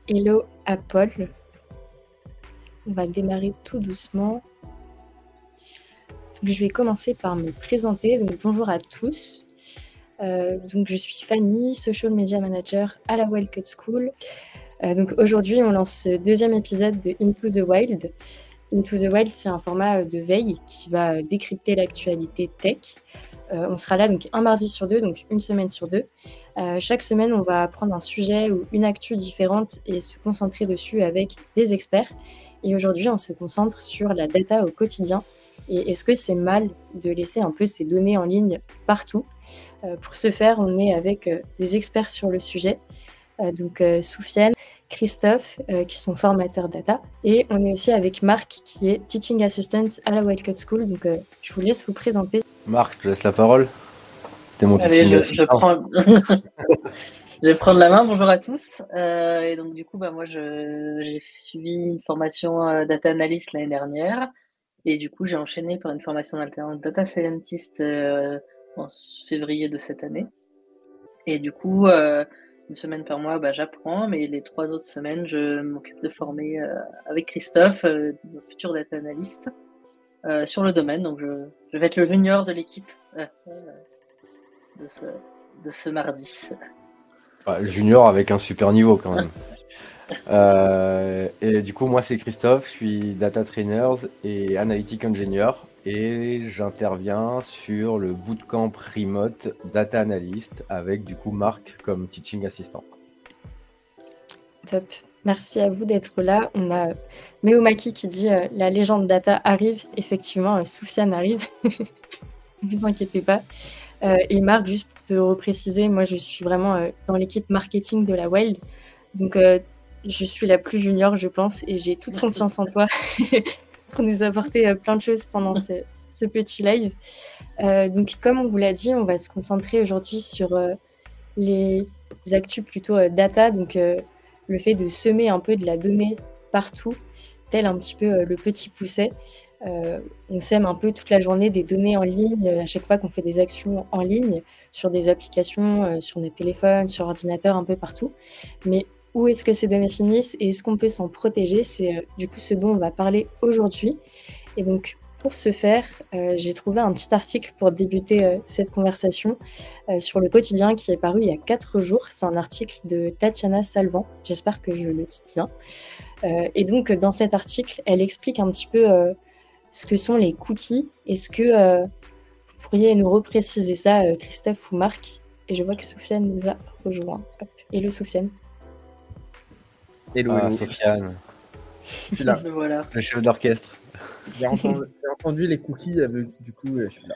Hello à Paul. On va démarrer tout doucement. Donc, je vais commencer par me présenter. Donc, bonjour à tous. Donc, je suis Fanny, Social Media Manager à la Wildcat School. Donc, aujourd'hui, on lance ce deuxième épisode de Into the Wild. Into the Wild, c'est un format de veille qui va décrypter l'actualité tech. On sera là donc un mardi sur deux, donc une semaine sur deux. Chaque semaine, on va prendre un sujet ou une actu différente et se concentrer dessus avec des experts. Et aujourd'hui, on se concentre sur la data au quotidien. Et est-ce que c'est mal de laisser un peu ces données en ligne partout? Pour ce faire, on est avec des experts sur le sujet. Donc Soufiane, Christophe, qui sont formateurs data. Et on est aussi avec Marc, qui est Teaching Assistant à la Wildcat School. Donc je vous laisse vous présenter. Marc, je te laisse la parole. T'es mon Allez, teaching assistant. Je vais prendre la main. Bonjour à tous. Et donc du coup, moi, j'ai suivi une formation data analyst l'année dernière, et du coup, j'ai enchaîné par une formation d'alternance data scientist en février de cette année. Et du coup, une semaine par mois, j'apprends, mais les 3 autres semaines, je m'occupe de former avec Christophe, mon futur data analyst, sur le domaine. Donc, je vais être le junior de l'équipe de ce mardi. Junior avec un super niveau quand même. Et du coup, moi c'est Christophe, je suis data trainers et analytic engineer et j'interviens sur le bootcamp remote data analyst avec du coup Marc comme teaching assistant. Top. Merci à vous d'être là. On a Meomaki qui dit la légende data arrive. Effectivement, Soufiane arrive. Ne vous inquiétez pas. Et Marc, juste pour te repréciser, moi je suis vraiment dans l'équipe marketing de la Wild. Donc je suis la plus junior, je pense, et j'ai toute confiance en toi pour nous apporter plein de choses pendant ce petit live. Donc comme on vous l'a dit, on va se concentrer aujourd'hui sur les actus plutôt data, donc le fait de semer un peu de la donnée partout, tel un petit peu le petit pousset. On sème un peu toute la journée des données en ligne à chaque fois qu'on fait des actions en ligne sur des applications, sur notre téléphone, sur ordinateur, un peu partout. Mais où est-ce que ces données finissent et est-ce qu'on peut s'en protéger? C'est du coup ce dont on va parler aujourd'hui. Et donc pour ce faire, j'ai trouvé un petit article pour débuter cette conversation sur le quotidien qui est paru il y a 4 jours. C'est un article de Tatiana Salvan, j'espère que je le dis bien. Et donc dans cet article, elle explique un petit peu ce que sont les cookies. Est-ce que vous pourriez nous repréciser ça, Christophe ou Marc? Et je vois que Soufiane nous a rejoint. Hop. Hello Soufiane. Hello. Sofiane. Je suis là. Voilà. Le chef d'orchestre. J'ai entendu les cookies, du coup, je suis là.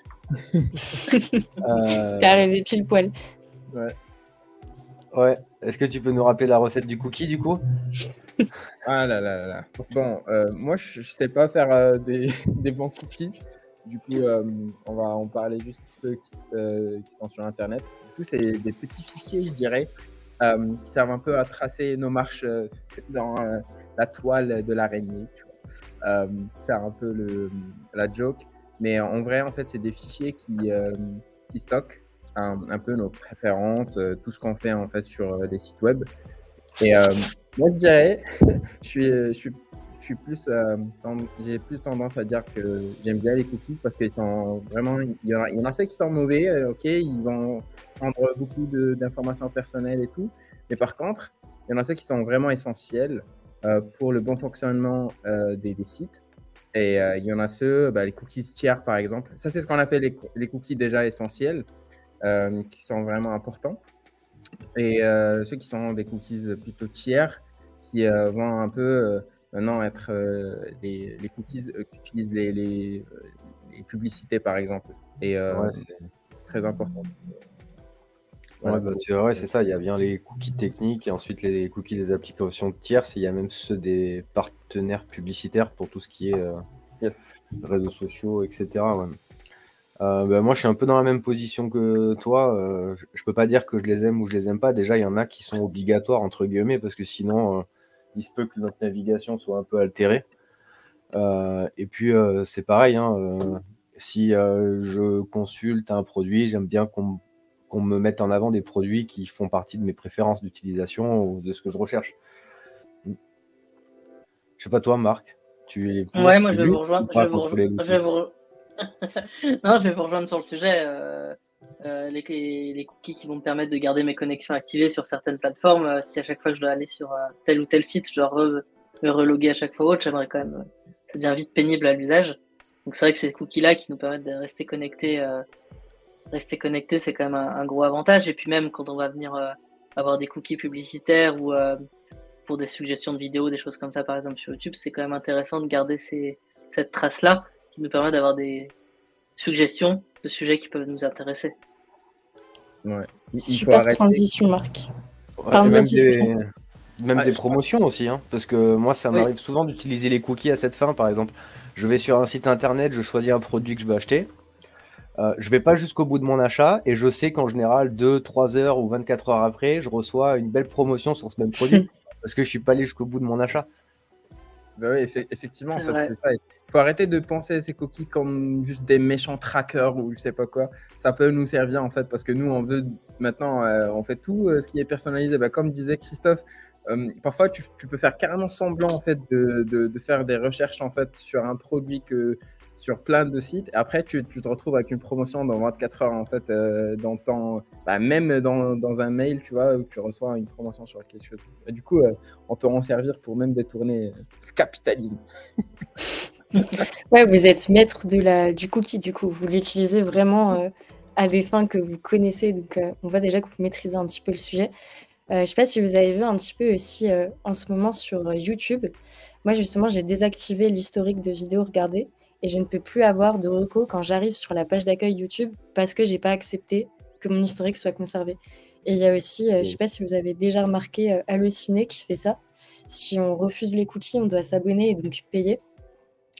T'es arrivé pile poil. Ouais. Est-ce que tu peux nous rappeler la recette du cookie du coup? Ah là là là. Bon, moi, je sais pas faire des bons cookies. Du coup, on va en parler juste ceux qui sont sur Internet. Du coup, c'est des petits fichiers, je dirais, qui servent un peu à tracer nos marches dans la toile de l'araignée, tu vois. Faire un peu la joke. Mais en vrai, en fait, c'est des fichiers qui stockent un peu nos préférences, tout ce qu'on fait en fait sur des sites web. Et moi, je dirais, je suis plus, j'ai plus tendance à dire que j'aime bien les cookies parce qu'ils sont vraiment, il y en a ceux qui sont mauvais, ok, ils vont prendre beaucoup d'informations personnelles et tout, mais par contre, il y en a ceux qui sont vraiment essentiels pour le bon fonctionnement des sites. Et il y en a ceux, les cookies tiers par exemple. Ça, c'est ce qu'on appelle les cookies déjà essentiels, qui sont vraiment importants. Et ceux qui sont des cookies plutôt tiers, qui vont un peu maintenant être les cookies qu'utilisent les publicités, par exemple. Et c'est très important. Voilà. Ouais, c'est ça, il y a bien les cookies techniques et ensuite les cookies des applications tierces, et il y a même ceux des partenaires publicitaires pour tout ce qui est réseaux sociaux, etc. Ouais. Moi, je suis un peu dans la même position que toi. Je peux pas dire que je les aime ou je les aime pas. Déjà, il y en a qui sont obligatoires, entre guillemets, parce que sinon, il se peut que notre navigation soit un peu altérée. Et puis, c'est pareil, hein, si je consulte un produit, j'aime bien qu'on me mette en avant des produits qui font partie de mes préférences d'utilisation ou de ce que je recherche. Je sais pas toi, Marc, tu es pour, Ouais, moi tu je vais vous luttes ou rejoindre. pas contre les Je vais outils? non, je vais vous rejoindre sur le sujet. Les cookies qui vont me permettre de garder mes connexions activées sur certaines plateformes. Si à chaque fois que je dois aller sur tel ou tel site, je dois me reloguer à chaque fois autre, j'aimerais quand même. Ça devient vite pénible à l'usage. Donc c'est vrai que ces cookies-là qui nous permettent de rester connectés, c'est quand même un gros avantage. Et puis même quand on va venir avoir des cookies publicitaires ou pour des suggestions de vidéos, des choses comme ça, par exemple sur YouTube, c'est quand même intéressant de garder cette trace-là qui nous permet d'avoir des suggestions de sujets qui peuvent nous intéresser. Ouais. Il faut Super arrêter. transition, Marc. Ouais, Pardon, et même vas-y, des, Sofiane. même Ouais, des je crois. promotions aussi, hein, parce que moi, ça Oui. m'arrive souvent d'utiliser les cookies à cette fin. Par exemple, je vais sur un site internet, je choisis un produit que je veux acheter. Je vais pas jusqu'au bout de mon achat et je sais qu'en général, 2, 3 heures ou 24 heures après, je reçois une belle promotion sur ce même produit parce que je suis pas allé jusqu'au bout de mon achat. Bah oui, effectivement, en C'est fait, vrai. c'est ça. Il faut arrêter de penser à ces cookies comme juste des méchants trackers ou je sais pas quoi. Ça peut nous servir, en fait, parce que nous, on veut maintenant, on fait tout ce qui est personnalisé. Bah, comme disait Christophe, parfois, tu peux faire carrément semblant, en fait, de faire des recherches, en fait, sur un produit sur plein de sites. Et après, tu te retrouves avec une promotion dans 24 heures, en fait, même dans un mail, tu vois, où tu reçois une promotion sur quelque chose. Et du coup, on peut en servir pour même détourner le capitalisme. Ouais, vous êtes maître du cookie, du coup. Vous l'utilisez vraiment à des fins que vous connaissez. Donc, on voit déjà que vous maîtrisez un petit peu le sujet. Je ne sais pas si vous avez vu un petit peu aussi en ce moment sur YouTube. Moi, justement, j'ai désactivé l'historique de vidéos regardées et je ne peux plus avoir de recos quand j'arrive sur la page d'accueil YouTube parce que je n'ai pas accepté que mon historique soit conservé. Et il y a aussi, je ne sais pas si vous avez déjà remarqué, Allociné qui fait ça. Si on refuse les cookies, on doit s'abonner et donc payer.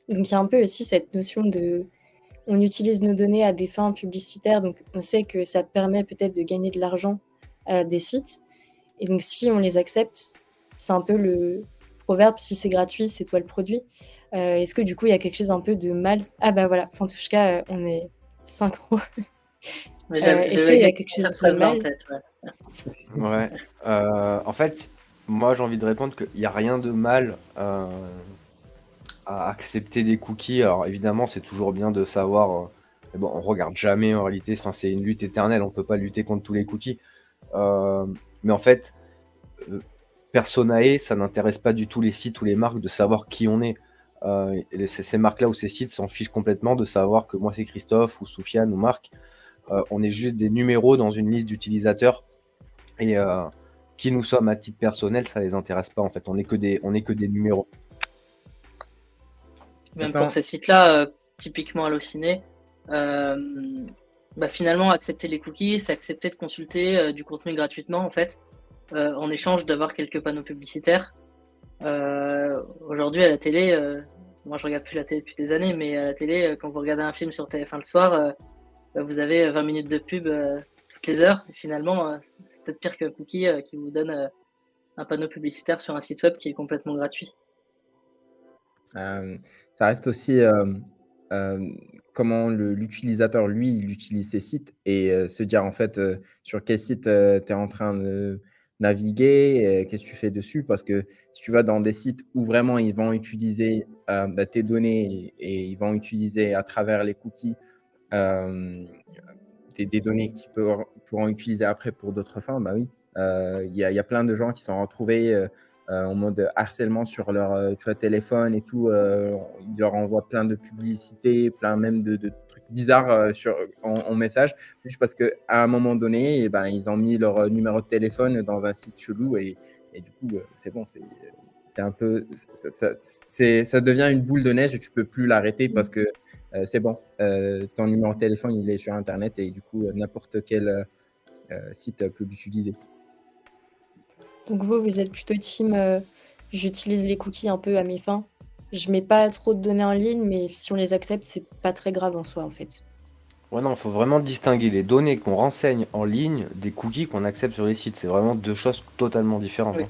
Donc, il y a un peu aussi cette notion de... On utilise nos données à des fins publicitaires, donc on sait que ça permet peut-être de gagner de l'argent à des sites. Et donc, si on les accepte, c'est un peu le proverbe, si c'est gratuit, c'est toi le produit. Est-ce que du coup, il y a quelque chose un peu de mal? Ah bah voilà, Fantouchka, on est synchro. Mais Est-ce j'avais qu'il y a exactement quelque chose cette de phrase-là en mal? tête. Ouais. Ouais. En fait, moi, j'ai envie de répondre qu'il n'y a rien de mal à accepter des cookies. Alors, évidemment, c'est toujours bien de savoir. Mais bon, on regarde jamais en réalité. Enfin, c'est une lutte éternelle. On peut pas lutter contre tous les cookies. Mais en fait, Personae, ça n'intéresse pas du tout les sites ou les marques de savoir qui on est. Ces marques-là ou ces sites s'en fichent complètement de savoir que moi c'est Christophe ou Soufiane ou Marc. On est juste des numéros dans une liste d'utilisateurs et qui nous sommes à titre personnel, ça les intéresse pas en fait. On n'est que des numéros. Même pour ces sites-là, typiquement Allociné, finalement, accepter les cookies, c'est accepter de consulter du contenu gratuitement en fait. En échange d'avoir quelques panneaux publicitaires. Aujourd'hui à la télé, moi je regarde plus la télé depuis des années, mais à la télé, quand vous regardez un film sur TF1 le soir, vous avez 20 minutes de pub toutes les heures. Et finalement, c'est peut-être pire qu'un cookie qui vous donne un panneau publicitaire sur un site web qui est complètement gratuit. Ça reste aussi comment l'utilisateur, lui, il utilise ses sites et se dire en fait sur quel site tu es en train de naviguer, qu'est-ce que tu fais dessus. Parce que si tu vas dans des sites où vraiment ils vont utiliser tes données et ils vont utiliser à travers les cookies des données qu'ils pourront utiliser après pour d'autres fins, bah oui. Il y a plein de gens qui sont retrouvés en mode harcèlement sur leur téléphone et tout. Ils leur envoient plein de publicités, plein même de trucs bizarres en message, juste parce qu'à un moment donné, ils ont mis leur numéro de téléphone dans un site chelou et du coup, c'est bon, c'est un peu, ça devient une boule de neige et tu peux plus l'arrêter parce que c'est bon, ton numéro de téléphone, il est sur Internet et du coup, n'importe quel site peut l'utiliser. Donc vous êtes plutôt team, j'utilise les cookies un peu à mes fins. Je mets pas trop de données en ligne, mais si on les accepte, c'est pas très grave en soi, en fait. Ouais, non, il faut vraiment distinguer les données qu'on renseigne en ligne des cookies qu'on accepte sur les sites. C'est vraiment deux choses totalement différentes. Oui. Hein.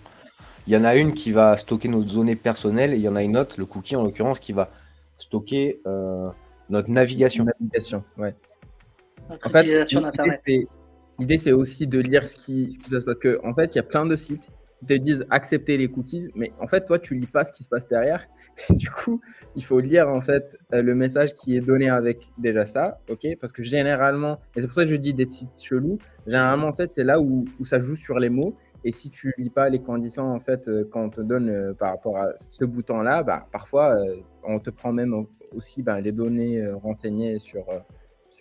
Il y en a une qui va stocker nos données personnelles et il y en a une autre, le cookie en l'occurrence, qui va stocker notre navigation. Ouais. Donc, En fait, l'utilisation d'Internet. l'idée, c'est aussi de lire ce qui se passe. Parce qu'en fait, il y a plein de sites qui te disent accepter les cookies, mais en fait, toi, tu lis pas ce qui se passe derrière. Du coup, il faut lire en fait le message qui est donné avec déjà ça, ok? Parce que généralement, et c'est pour ça que je dis des sites chelous, généralement, en fait, c'est là où ça joue sur les mots. Et si tu lis pas les conditions, en fait, quand on te donne par rapport à ce bouton-là, bah, parfois, on te prend même aussi les données renseignées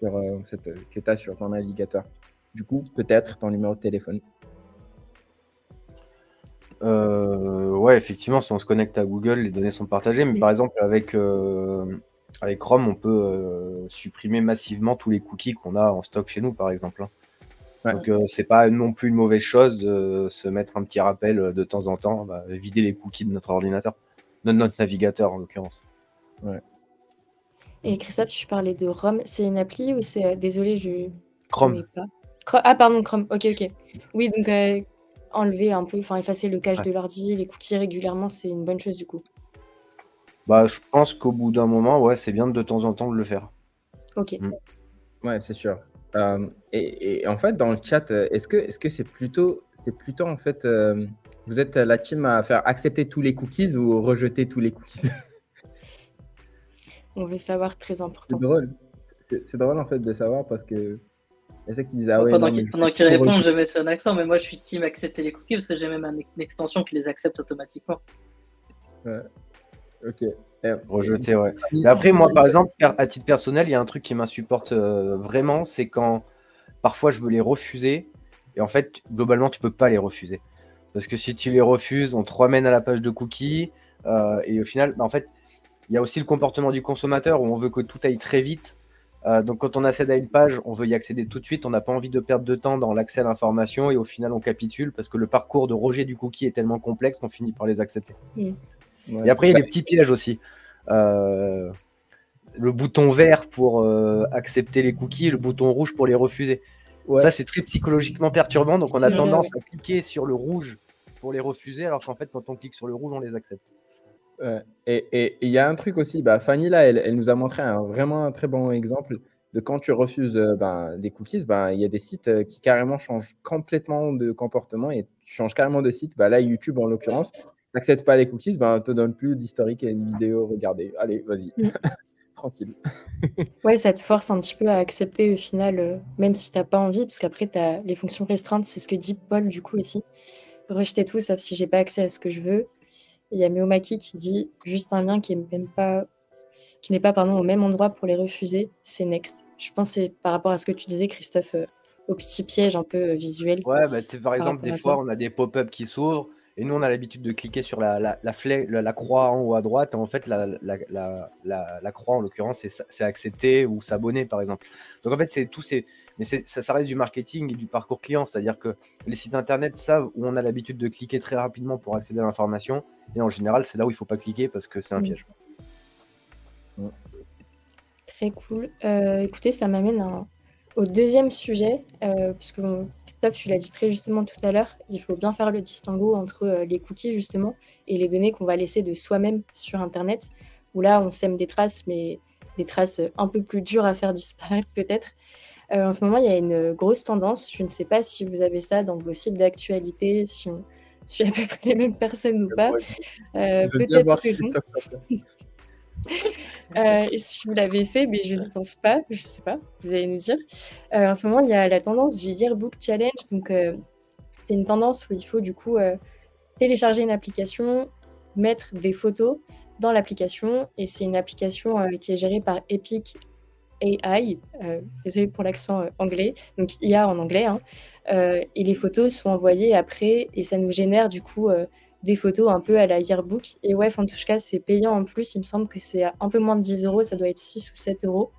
en fait, que tu as sur ton navigateur. Du coup, peut-être ton numéro de téléphone. Ouais, effectivement, si on se connecte à Google, les données sont partagées. Mais par exemple, avec Chrome, on peut supprimer massivement tous les cookies qu'on a en stock chez nous, par exemple. Ouais. Donc, c'est pas non plus une mauvaise chose de se mettre un petit rappel de temps en temps, vider les cookies de notre ordinateur, de notre navigateur en l'occurrence. Ouais. Et Christophe, tu parlais de Chrome, c'est une appli ou c'est... Désolé, je Chrome. connais pas. Ah, pardon, Chrome. Ok. Oui, donc enlever un peu, enfin effacer le cache de l'ordi, les cookies régulièrement, c'est une bonne chose du coup. Je pense qu'au bout d'un moment, ouais, c'est bien de temps en temps de le faire. Ok. Ouais, c'est sûr. Et en fait, dans le chat, est-ce que c'est plutôt en fait, vous êtes la team à faire accepter tous les cookies ou rejeter tous les cookies? On veut savoir, très important. C'est drôle. C'est drôle en fait de savoir parce que il y a ceux qui disent ah ouais. Pendant qu'ils répondent, je mets sur un accent, mais moi je suis team accepter les cookies parce que j'ai même une extension qui les accepte automatiquement. Ouais. Ok. Rejeter, ouais. Mais après, moi, par exemple, à titre personnel, il y a un truc qui m'insupporte vraiment, c'est quand parfois je veux les refuser et en fait, globalement, tu peux pas les refuser. Parce que si tu les refuses, on te ramène à la page de cookies et au final, en fait, il y a aussi le comportement du consommateur où on veut que tout aille très vite. Donc, quand on accède à une page, on veut y accéder tout de suite. On n'a pas envie de perdre de temps dans l'accès à l'information et au final, on capitule parce que le parcours de rejet du cookie est tellement complexe qu'on finit par les accepter. Ouais. Et après, il y a les petits pièges aussi. Le bouton vert pour accepter les cookies et le bouton rouge pour les refuser. Ouais. Ça, c'est très psychologiquement perturbant. Donc, on a tendance à cliquer sur le rouge pour les refuser, alors qu'en fait, quand on clique sur le rouge, on les accepte. Et il y a un truc aussi, Fanny, là, elle nous a montré vraiment un très bon exemple de quand tu refuses des cookies, il y a des sites qui carrément changent complètement de comportement et tu changes carrément de site. Là, YouTube, en l'occurrence, n'accepte pas les cookies, te donne plus d'historique et de vidéos regardées. Allez, vas-y, tranquille. Ouais, ça te force un petit peu à accepter au final, même si t'as pas envie, parce qu'après, tu as les fonctions restreintes, c'est ce que dit Paul du coup aussi. Rejeter tout, sauf si j'ai pas accès à ce que je veux. Il y a Meomaki qui dit juste un lien qui n'est pas au même endroit pour les refuser, c'est next. Je pense que c'est par rapport à ce que tu disais, Christophe, au petit piège un peu visuel. Ouais, par exemple, des fois, on a des pop-up qui s'ouvrent et nous, on a l'habitude de cliquer sur la croix en haut à droite. Et en fait, la croix, en l'occurrence, c'est accepter ou s'abonner, par exemple. Donc, en fait, mais ça reste du marketing et du parcours client. C'est-à-dire que les sites internet savent où on a l'habitude de cliquer très rapidement pour accéder à l'information. Et en général, c'est là où il ne faut pas cliquer parce que c'est un piège. Très cool. Écoutez, ça m'amène au deuxième sujet, puisque Christophe, tu l'as dit très justement tout à l'heure, il faut bien faire le distinguo entre les cookies justement et les données qu'on va laisser de soi-même sur Internet, où là, on sème des traces, mais des traces un peu plus dures à faire disparaître peut-être. En ce moment, il y a une grosse tendance, je ne sais pas si vous avez ça dans vos fils d'actualité, si on suit à peu près les mêmes personnes ou pas. Peut-être que non. Si vous l'avez fait, mais je ne pense pas, je ne sais pas, vous allez nous dire. En ce moment, il y a la tendance du Yearbook Challenge. Donc, c'est une tendance où il faut du coup télécharger une application, mettre des photos dans l'application. Et c'est une application qui est gérée par Epic AI. Désolée pour l'accent anglais, donc IA en anglais. Et les photos sont envoyées après et ça nous génère du coup des photos un peu à la Yearbook. Et ouais, en tout cas, c'est payant en plus. Il me semble que c'est un peu moins de 10 €. Ça doit être 6 ou 7 €.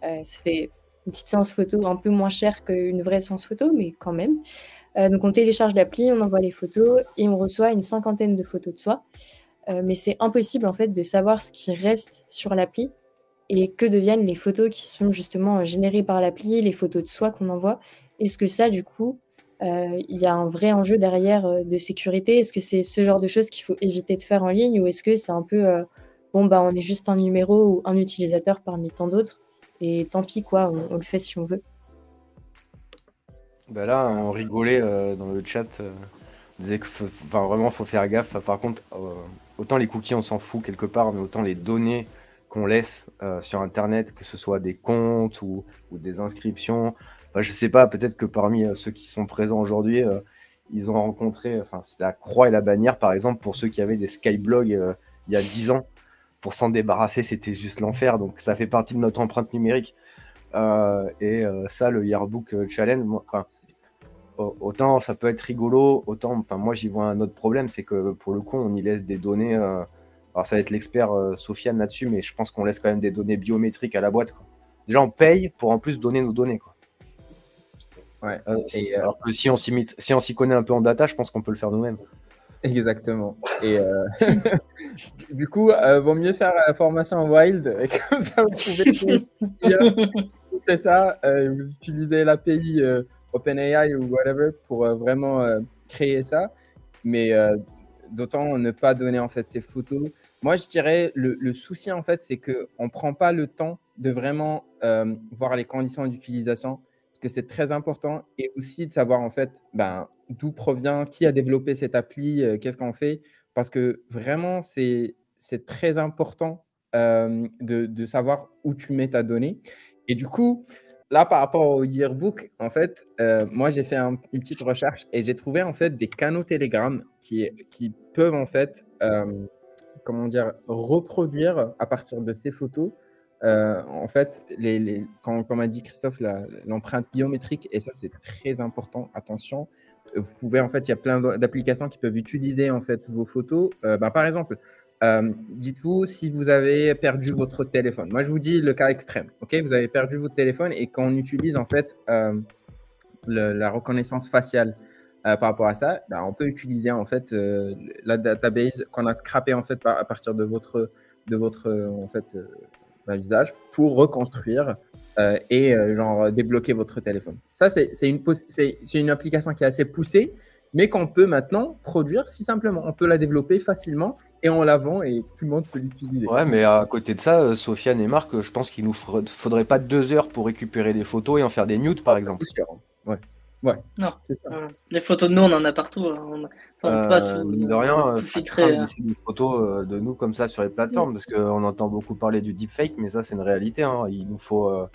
Ça fait une petite séance photo un peu moins chère qu'une vraie séance photo, mais quand même. Donc, on télécharge l'appli, on envoie les photos et on reçoit une 50aine de photos de soi. Mais c'est impossible, en fait, de savoir ce qui reste sur l'appli et que deviennent les photos qui sont justement générées par l'appli, les photos de soi qu'on envoie. Est-ce que ça, du coup, il y a un vrai enjeu derrière de sécurité? Est-ce que c'est ce genre de choses qu'il faut éviter de faire en ligne ou est-ce que c'est un peu on est juste un numéro ou un utilisateur parmi tant d'autres et tant pis quoi, on le fait si on veut? Là, on rigolait dans le chat. disait que vraiment, faut faire gaffe. Par contre, autant les cookies, on s'en fout quelque part, mais autant les données qu'on laisse sur Internet, que ce soit des comptes ou des inscriptions. Enfin, je sais pas, peut-être que parmi ceux qui sont présents aujourd'hui, ils ont rencontré, c'est la croix et la bannière, par exemple, pour ceux qui avaient des skyblogs il y a 10 ans. Pour s'en débarrasser, c'était juste l'enfer. Donc, ça fait partie de notre empreinte numérique. Ça, le Yearbook Challenge, autant ça peut être rigolo, autant, moi, j'y vois un autre problème, c'est que pour le coup, on y laisse des données. Alors, ça va être l'expert Sofiane là-dessus, mais je pense qu'on laisse quand même des données biométriques à la boîte, quoi. Déjà, on paye pour en plus donner nos données, quoi. Ouais. Alors que si on s'y connaît un peu en data, je pense qu'on peut le faire nous-mêmes. Exactement. Et du coup, vaut mieux faire la formation en wild, et comme ça, vous pouvez c'est ça, vous utilisez l'API OpenAI ou whatever pour vraiment créer ça, mais d'autant ne pas donner en fait ces photos. Moi, je dirais le souci en fait, c'est qu'on ne prend pas le temps de vraiment voir les conditions d'utilisation, parce que c'est très important, et aussi de savoir en fait d'où provient, qui a développé cette appli, qu'est-ce qu'on fait, parce que vraiment, c'est très important de savoir où tu mets ta donnée. Et du coup, là, par rapport au Yearbook, en fait, moi, j'ai fait une petite recherche et j'ai trouvé en fait des canaux Telegram qui peuvent en fait, reproduire à partir de ces photos, en fait, comme a dit Christophe, l'empreinte biométrique, et ça, c'est très important. Attention, vous pouvez en fait, il y a plein d'applications qui peuvent utiliser en fait vos photos. Par exemple, dites-vous si vous avez perdu votre téléphone. Moi, je vous dis le cas extrême. Ok, vous avez perdu votre téléphone et quand on utilise en fait la reconnaissance faciale par rapport à ça, on peut utiliser en fait la database qu'on a scrappée en fait à partir de votre en fait visage pour reconstruire et débloquer votre téléphone. Ça, c'est une application qui est assez poussée, mais qu'on peut maintenant produire si simplement. On peut la développer facilement et on la vend et tout le monde peut l'utiliser. Ouais, mais à côté de ça, Sofiane et Marc, je pense qu'il nous faudrait pas 2 heures pour récupérer des photos et en faire des nudes, par exemple. C'est sûr. Ouais. Non. C'est ça. Les photos de nous, on en a partout. On pas tout, mine de rien, tout ça filtré. craint de laisser des photos de nous comme ça sur les plateformes, parce qu'on entend beaucoup parler du deepfake, mais ça, c'est une réalité, hein. Il nous faut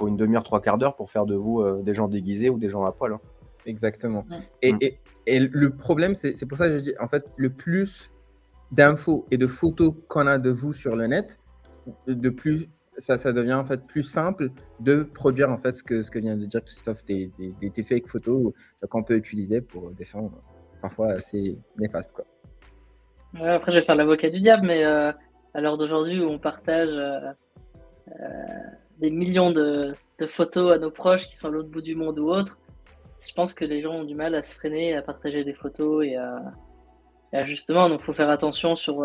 une demi-heure, 3/4 d'heure pour faire de vous des gens déguisés ou des gens à poil, hein. Exactement. Ouais. Et le problème, c'est pour ça que je dis, en fait, le plus d'infos et de photos qu'on a de vous sur le net, de plus ça devient en fait plus simple de produire en fait ce que vient de dire Christophe, des fake photos qu'on peut utiliser pour des fins parfois assez néfastes, quoi. Ouais, après, je vais faire l'avocat du diable, mais à l'heure d'aujourd'hui où on partage des millions de photos à nos proches qui sont à l'autre bout du monde ou autre, je pense que les gens ont du mal à se freiner, à partager des photos et à justement, donc faut faire attention sur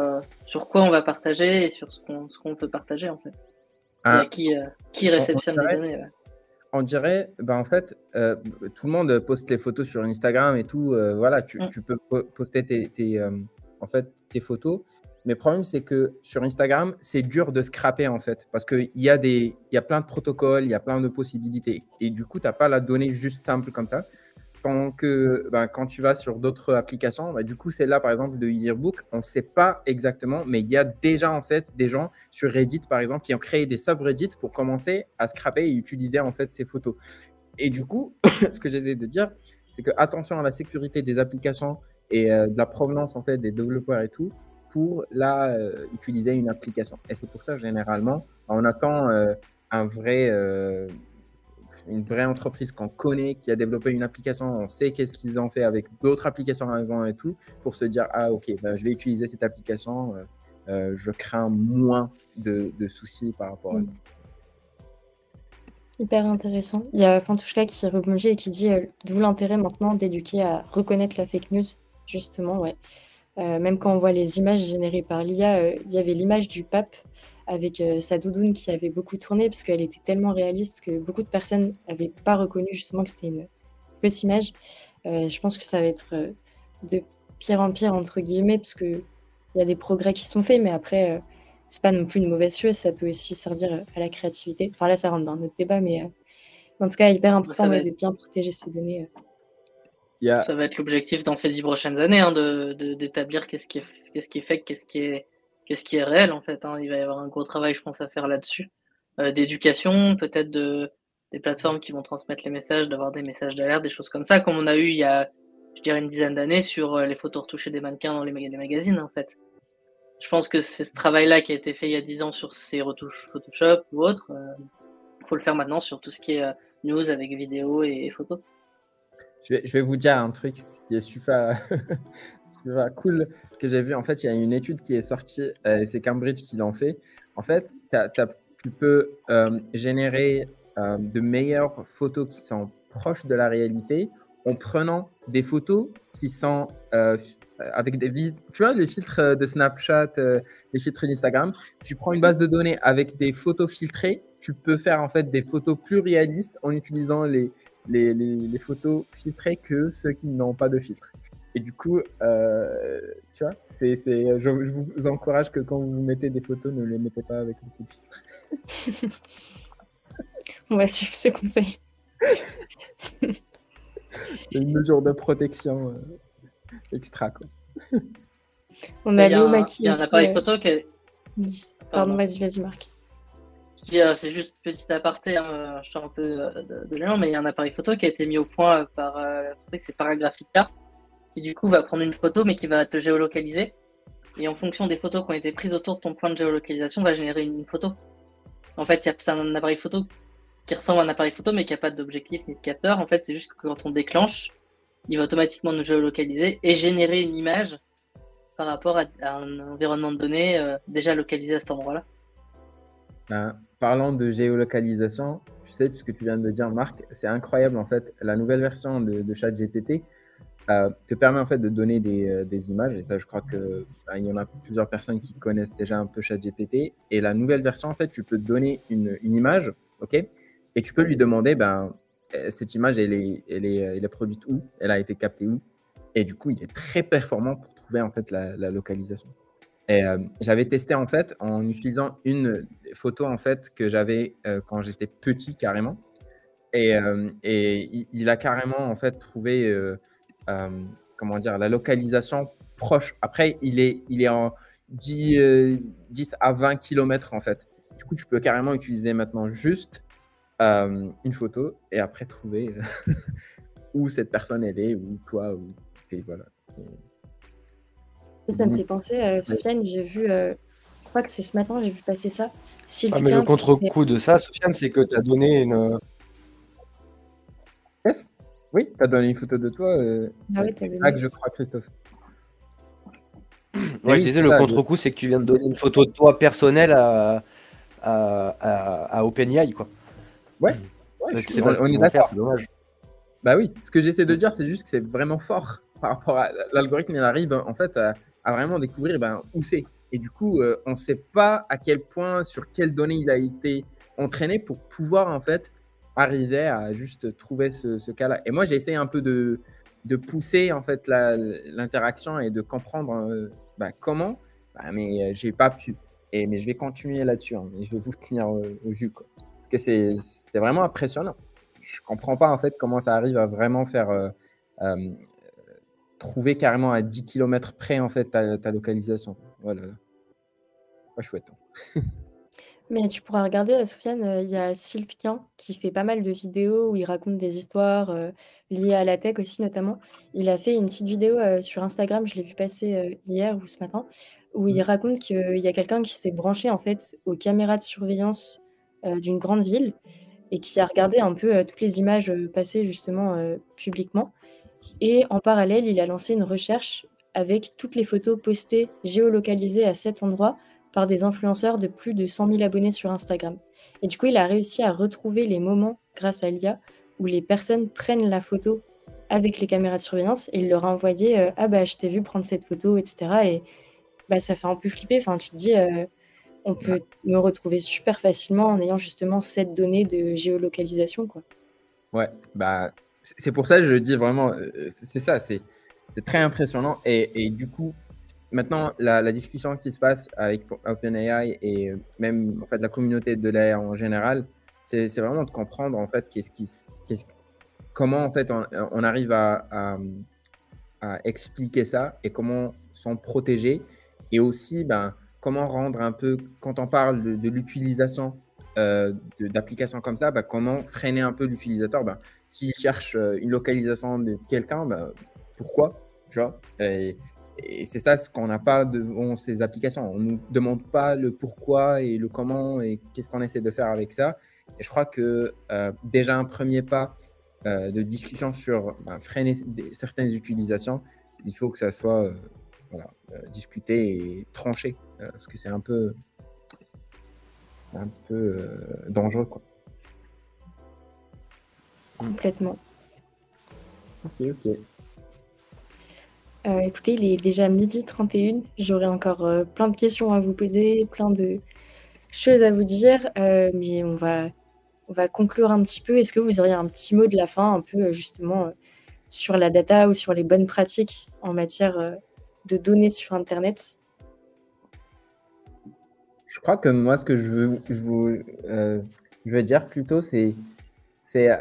quoi on va partager et sur ce qu'on peut partager en fait. Et à qui réceptionne les données. Ouais. On dirait, en fait, tout le monde poste les photos sur Instagram et tout. Voilà, tu peux poster tes photos. Mais le problème, c'est que sur Instagram, c'est dur de scraper en fait, parce qu'il y a plein de protocoles, il y a plein de possibilités. Et du coup, tu n'as pas la donnée juste simple comme ça. Quand tu vas sur d'autres applications, du coup, celle-là, par exemple, de Yearbook, on ne sait pas exactement, mais il y a déjà en fait des gens sur Reddit, par exemple, qui ont créé des subreddits pour commencer à scraper et utiliser en fait ces photos. Et du coup, ce que j'essaie de dire, c'est que attention à la sécurité des applications et de la provenance en fait des développeurs et tout pour utiliser une application. Et c'est pour ça, généralement, on attend une vraie entreprise qu'on connaît, qui a développé une application, on sait qu'est-ce qu'ils ont fait avec d'autres applications avant et tout, pour se dire, ok, je vais utiliser cette application, je crains moins de soucis par rapport à ça. Hyper intéressant. Il y a Fantouchka qui rebondit et qui dit d'où l'intérêt maintenant d'éduquer à reconnaître la fake news, justement, ouais. Même quand on voit les images générées par l'IA, il y avait l'image du pape avec sa doudoune qui avait beaucoup tourné parce qu'elle était tellement réaliste que beaucoup de personnes n'avaient pas reconnu justement que c'était une fausse image. Je pense que ça va être de pire en pire, entre guillemets, parce qu'il y a des progrès qui sont faits, mais après, c'est pas non plus une mauvaise chose, ça peut aussi servir à la créativité. Enfin là, ça rentre dans notre débat, mais en tout cas, hyper important de bien protéger ces données. Ça va être l'objectif dans ces 10 prochaines années, hein, d'établir qu'est-ce qui est fake, qu'est-ce qui est réel en fait, hein. Il va y avoir un gros travail, je pense, à faire là-dessus. D'éducation, peut-être des plateformes qui vont transmettre les messages, d'avoir des messages d'alerte, des choses comme ça, comme on a eu il y a, je dirais, une dizaine d'années sur les photos retouchées des mannequins dans les magazines en fait. Je pense que c'est ce travail-là qui a été fait il y a 10 ans sur ces retouches Photoshop ou autres. Faut le faire maintenant sur tout ce qui est news avec vidéo et photos. Je vais vous dire un truc qui est super, super cool que j'ai vu. En fait, il y a une étude qui est sortie, et c'est Cambridge qui l'en fait. En fait, tu peux générer de meilleures photos qui sont proches de la réalité en prenant des photos qui sont avec tu vois, les filtres de Snapchat, les filtres d'Instagram. Tu prends une base de données avec des photos filtrées. Tu peux faire en fait des photos plus réalistes en utilisant les photos filtrées que ceux qui n'ont pas de filtre. Et du coup, tu vois, je vous encourage que quand vous mettez des photos, ne les mettez pas avec beaucoup de filtres. On va suivre ce conseil. C'est une mesure de protection extra, quoi. On a Léo Maki. Il y a un appareil photo qui est... Pardon, vas-y, Marc. Je dis, c'est juste petit aparté, hein, je sors un peu de l'élan, mais il y a un appareil photo qui a été mis au point par l'entreprise, c'est Paragraphica, qui du coup va prendre une photo, mais qui va te géolocaliser. Et en fonction des photos qui ont été prises autour de ton point de géolocalisation, va générer une photo. En fait, c'est un appareil photo qui ressemble à un appareil photo, mais qui n'a pas d'objectif ni de capteur. En fait, c'est juste que quand on déclenche, il va automatiquement nous géolocaliser et générer une image par rapport à un environnement de données déjà localisé à cet endroit-là. Parlant de géolocalisation, tu sais, ce que tu viens de dire, Marc, c'est incroyable en fait. La nouvelle version de ChatGPT te permet en fait de donner des images, et ça, je crois que il y en a plusieurs personnes qui connaissent déjà un peu ChatGPT. Et la nouvelle version, en fait, tu peux donner une image, ok, et tu peux lui demander, cette image, elle est produite où, elle a été captée où, et du coup, il est très performant pour trouver en fait la localisation. Et j'avais testé en fait en utilisant une photo en fait que j'avais quand j'étais petit carrément, et il a carrément en fait trouvé comment dire, la localisation proche. Après, il est en 10 à 20 km en fait. Du coup, tu peux carrément utiliser maintenant juste une photo et après trouver où cette personne elle est, ou toi, ou voilà. Ça me fait penser, Sofiane, j'ai vu, je crois que c'est ce matin, j'ai vu passer ça. Mais le contre-coup de ça, Sofiane, c'est que tu as donné une... Yes. Oui, tu as donné une photo de toi. Oui, que je crois, Christophe. Ouais, je disais, le contre-coup, c'est que tu viens de donner une photo de toi personnelle à OpenAI, quoi. Ouais. On est d'accord. C'est dommage. Bah oui, ce que j'essaie de dire, c'est juste que c'est vraiment fort par rapport à l'algorithme. Il arrive en fait à vraiment découvrir où c'est. Et du coup, on ne sait pas à quel point, sur quelles données il a été entraîné pour pouvoir en fait arriver à juste trouver ce cas-là. Et moi, j'ai essayé un peu de pousser en fait l'interaction et de comprendre comment, mais j'ai pas pu. Mais je vais continuer là-dessus, hein, et je vais vous tenir au jus, quoi. Parce que c'est vraiment impressionnant. Je comprends pas en fait comment ça arrive à vraiment faire trouver carrément à 10 km près en fait ta localisation. Voilà. Pas chouette. Mais tu pourras regarder, Sofiane, il y a Sylphian qui fait pas mal de vidéos où il raconte des histoires liées à la tech aussi notamment. Il a fait une petite vidéo sur Instagram, je l'ai vu passer hier ou ce matin, où il raconte qu'il y a quelqu'un qui s'est branché en fait aux caméras de surveillance d'une grande ville et qui a regardé un peu toutes les images passées justement publiquement. Et en parallèle, il a lancé une recherche avec toutes les photos postées géolocalisées à cet endroit par des influenceurs de plus de 100 000 abonnés sur Instagram. Et du coup, il a réussi à retrouver les moments, grâce à l'IA, où les personnes prennent la photo avec les caméras de surveillance et il leur a envoyé « Ah bah, je t'ai vu prendre cette photo, etc. » Et ça fait un peu flipper. Enfin, tu te dis, on peut me retrouver super facilement en ayant justement cette donnée de géolocalisation, quoi. Ouais, c'est pour ça que je dis vraiment, c'est ça, c'est très impressionnant. Et du coup, maintenant, la discussion qui se passe avec OpenAI et même en fait la communauté de l'AI en général, c'est vraiment de comprendre en fait comment en fait on arrive à expliquer ça et comment s'en protéger. Et aussi, comment rendre un peu, quand on parle de l'utilisation d'applications comme ça, comment freiner un peu l'utilisateur. S'il cherche une localisation de quelqu'un, pourquoi, tu vois? Et c'est ça ce qu'on n'a pas devant ces applications. On ne nous demande pas le pourquoi et le comment et qu'est-ce qu'on essaie de faire avec ça. Et je crois que déjà un premier pas de discussion sur freiner certaines utilisations, il faut que ça soit discuté et tranché parce que c'est un peu dangereux, quoi. Complètement. Ok. Écoutez, il est déjà 12h31. J'aurais encore plein de questions à vous poser, plein de choses à vous dire, mais on va conclure un petit peu. Est-ce que vous auriez un petit mot de la fin, un peu justement sur la data ou sur les bonnes pratiques en matière de données sur Internet? Je crois que moi, ce que je veux dire plutôt, c'est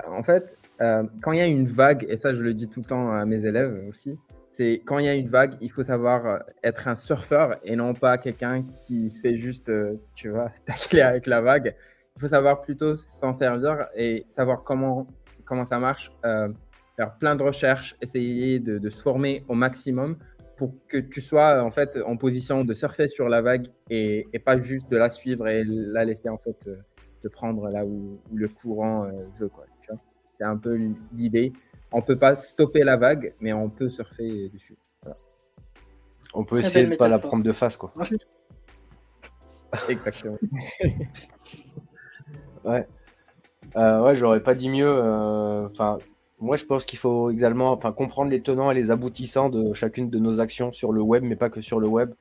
en fait, quand il y a une vague, et ça je le dis tout le temps à mes élèves aussi, c'est quand il y a une vague, il faut savoir être un surfeur et non pas quelqu'un qui se fait juste, tu vois, tacler avec la vague. Il faut savoir plutôt s'en servir et savoir comment ça marche, faire plein de recherches, essayer de se former au maximum pour que tu sois en fait en position de surfer sur la vague et pas juste de la suivre et la laisser en fait te prendre là où le courant veut, quoi. Tu vois, c'est un peu l'idée. On peut pas stopper la vague, mais on peut surfer dessus. Voilà. On peut essayer de ne pas la prendre de face, quoi. Exactement. Ouais. Ouais, j'aurais pas dit mieux. Enfin, moi, je pense qu'il faut également, comprendre les tenants et les aboutissants de chacune de nos actions sur le web, mais pas que sur le web.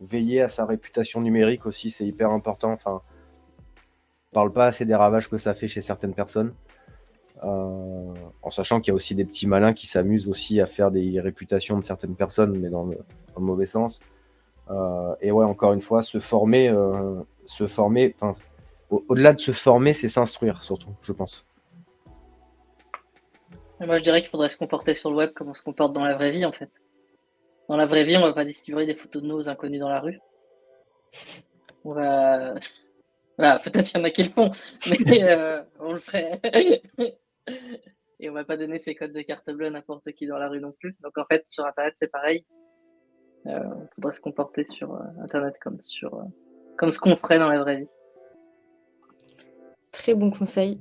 Veiller à sa réputation numérique aussi, c'est hyper important. Enfin, on parle pas assez des ravages que ça fait chez certaines personnes. En sachant qu'il y a aussi des petits malins qui s'amusent aussi à faire des réputations de certaines personnes, mais dans le mauvais sens. Et ouais, encore une fois, se former, enfin, au-delà de se former, c'est s'instruire surtout, je pense. Moi, je dirais qu'il faudrait se comporter sur le web comme on se comporte dans la vraie vie, en fait. Dans la vraie vie, on va pas distribuer des photos de nous aux inconnus dans la rue. On va... Voilà, peut-être qu'il y en a qui le font, mais on le ferait. Et on va pas donner ses codes de carte bleue à n'importe qui dans la rue non plus. Donc en fait, sur Internet, c'est pareil. On faudrait se comporter sur Internet comme ce qu'on ferait dans la vraie vie. Très bon conseil.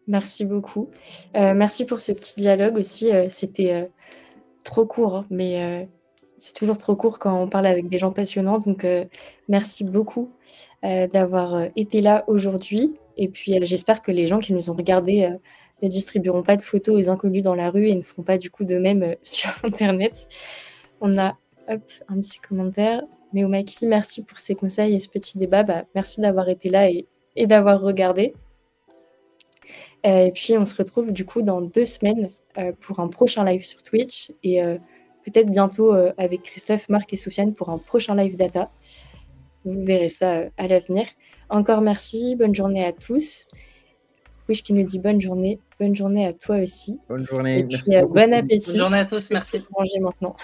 Merci beaucoup. Merci pour ce petit dialogue aussi. C'était trop court, hein, mais c'est toujours trop court quand on parle avec des gens passionnants. Donc, merci beaucoup d'avoir été là aujourd'hui. Et puis, j'espère que les gens qui nous ont regardés ne distribueront pas de photos aux inconnus dans la rue et ne feront pas du coup de même sur Internet. On a un petit commentaire. Meomaki, merci pour ces conseils et ce petit débat. Merci d'avoir été là et d'avoir regardé. Et puis, on se retrouve du coup dans 2 semaines pour un prochain live sur Twitch et peut-être bientôt avec Christophe, Marc et Soufiane pour un prochain live data. Vous verrez ça à l'avenir. Encore merci, bonne journée à tous. Wish qui nous dit bonne journée à toi aussi. Bonne journée, et puis, merci beaucoup. Bon appétit. Bonne journée à tous, merci. Manger maintenant.